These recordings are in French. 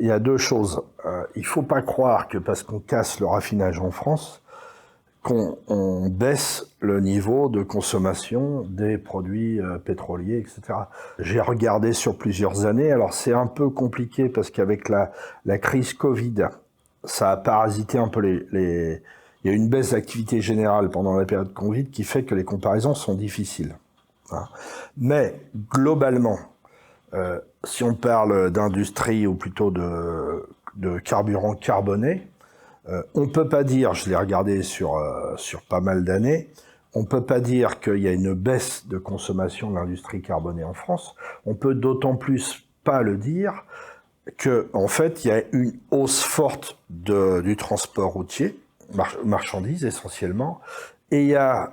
il y a deux choses. Il ne faut pas croire que parce qu'on casse le raffinage en France, qu'on baisse le niveau de consommation des produits pétroliers, etc. J'ai regardé sur plusieurs années. Alors c'est un peu compliqué parce qu'avec la crise Covid, ça a parasité un peu il y a une baisse d'activité générale pendant la période Covid qui fait que les comparaisons sont difficiles. Mais globalement, si on parle d'industrie ou plutôt de carburant carboné, on peut pas dire, je l'ai regardé sur pas mal d'années, on peut pas dire qu'il y a une baisse de consommation de l'industrie carbonée en France. On peut d'autant plus pas le dire que, en fait, il y a une hausse forte du transport routier, marchandises essentiellement, et il y a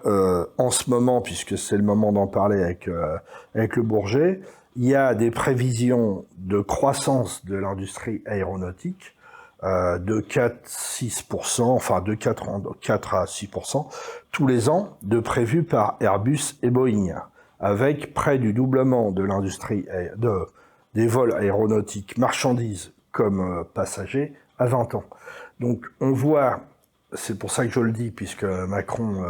en ce moment, puisque c'est le moment d'en parler avec le Bourget, il y a des prévisions de croissance de l'industrie aéronautique de 4-6%, enfin de 4 à 6% tous les ans, de prévus par Airbus et Boeing, avec près du doublement de l'industrie des vols aéronautiques marchandises comme passagers à 20 ans. Donc on voit, c'est pour ça que je le dis, puisque Macron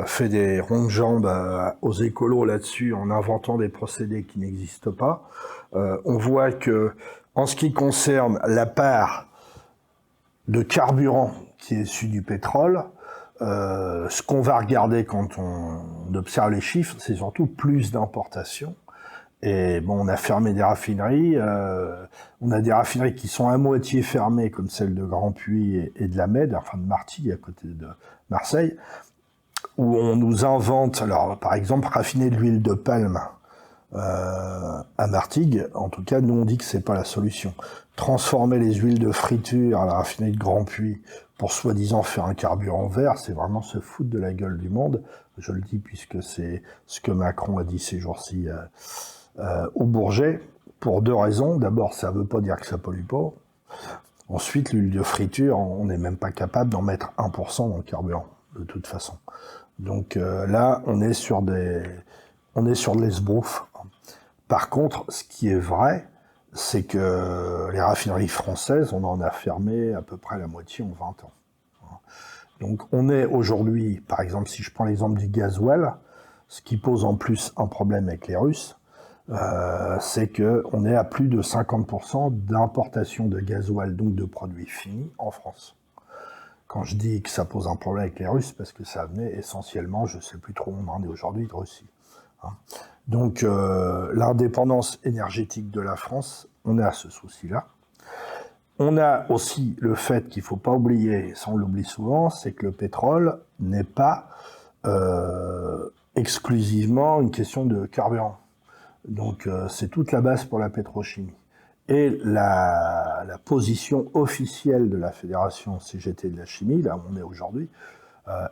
fait des ronds de jambes aux écolos là-dessus en inventant des procédés qui n'existent pas. On voit que en ce qui concerne la part de carburant qui est issue du pétrole, ce qu'on va regarder quand on observe les chiffres, c'est surtout plus d'importations. Et bon, on a fermé des raffineries, on a des raffineries qui sont à moitié fermées, comme celle de Grand Puy et de la Mède, enfin de Martigues, à côté de Marseille, où on nous invente, alors par exemple, raffiner de l'huile de palme à Martigues, en tout cas, nous on dit que c'est pas la solution. Transformer les huiles de friture à la raffinerie de Grand Puy pour soi-disant faire un carburant vert, c'est vraiment se foutre de la gueule du monde. Je le dis puisque c'est ce que Macron a dit ces jours-ci au Bourget, pour deux raisons. D'abord, ça veut pas dire que ça pollue pas. Ensuite, l'huile de friture, on n'est même pas capable d'en mettre 1% dans le carburant, de toute façon. Donc là, on est sur de l'esbrouf. Par contre, ce qui est vrai, c'est que les raffineries françaises, on en a fermé à peu près la moitié en 20 ans. Donc on est aujourd'hui, par exemple, si je prends l'exemple du gasoil, ce qui pose en plus un problème avec les Russes, c'est qu'on est à plus de 50% d'importation de gasoil, donc de produits finis, en France. Quand je dis que ça pose un problème avec les Russes, parce que ça venait essentiellement, je ne sais plus trop où on en est aujourd'hui, de Russie. Donc l'indépendance énergétique de la France, on a ce souci-là. On a aussi le fait qu'il ne faut pas oublier, ça on l'oublie souvent, c'est que le pétrole n'est pas exclusivement une question de carburant. Donc c'est toute la base pour la pétrochimie. Et la position officielle de la Fédération CGT de la chimie, là où on est aujourd'hui,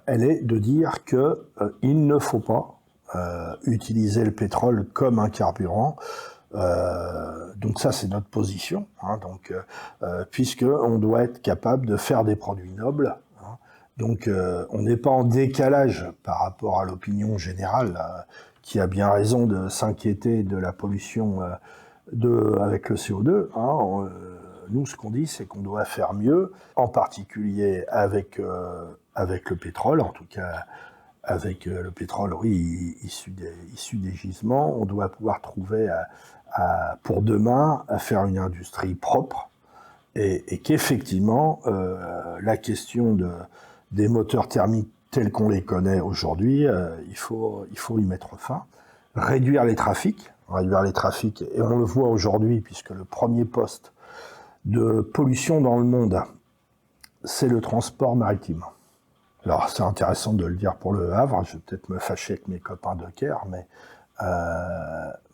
elle est de dire que il ne faut pas utiliser le pétrole comme un carburant. Donc ça, c'est notre position, puisque on doit être capable de faire des produits nobles. Donc on n'est pas en décalage par rapport à l'opinion générale qui a bien raison de s'inquiéter de la pollution avec le CO2. Nous, ce qu'on dit, c'est qu'on doit faire mieux, en particulier avec le pétrole, en tout cas avec le pétrole, oui, issu des gisements. On doit pouvoir trouver pour demain à faire une industrie propre et qu'effectivement la question des moteurs thermiques tels qu'on les connaît aujourd'hui, il faut y mettre fin. Réduire les trafics, et on le voit aujourd'hui puisque le premier poste de pollution dans le monde, c'est le transport maritime. Alors c'est intéressant de le dire pour le Havre, je vais peut-être me fâcher avec mes copains de Caire,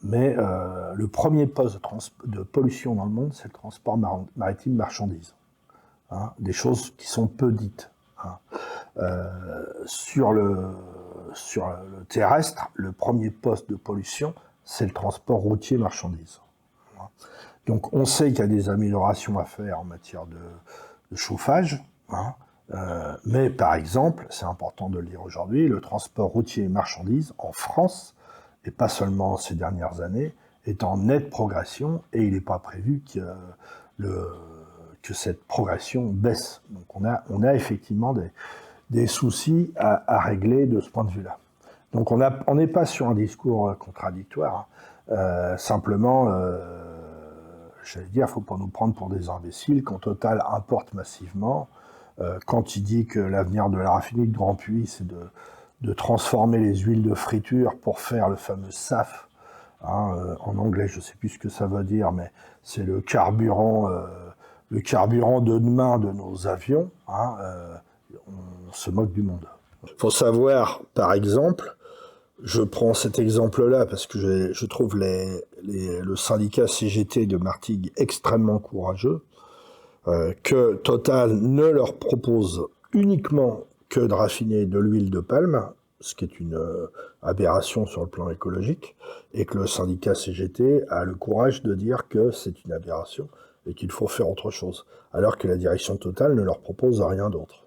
mais le premier poste de pollution dans le monde, c'est le transport maritime marchandises. Des choses qui sont peu dites. Sur le terrestre, le premier poste de pollution, c'est le transport routier marchandises. Donc on sait qu'il y a des améliorations à faire en matière de chauffage, mais par exemple, c'est important de le dire aujourd'hui, le transport routier marchandises en France, et pas seulement ces dernières années, est en nette progression et il n'est pas prévu que cette progression baisse. Donc on a effectivement des soucis à régler de ce point de vue-là. Donc on n'est pas sur un discours contradictoire. Simplement, j'allais dire, il ne faut pas nous prendre pour des imbéciles. Quand Total importe massivement, quand il dit que l'avenir de la raffinerie de Grand Puy, c'est de transformer les huiles de friture pour faire le fameux SAF, en anglais, je ne sais plus ce que ça veut dire, mais c'est le carburant de demain de nos avions, on se moque du monde. Il faut savoir, par exemple, je prends cet exemple-là parce que je trouve le syndicat CGT de Martigues extrêmement courageux, que Total ne leur propose uniquement que de raffiner de l'huile de palme, ce qui est une aberration sur le plan écologique, et que le syndicat CGT a le courage de dire que c'est une aberration et qu'il faut faire autre chose, alors que la direction Total ne leur propose rien d'autre.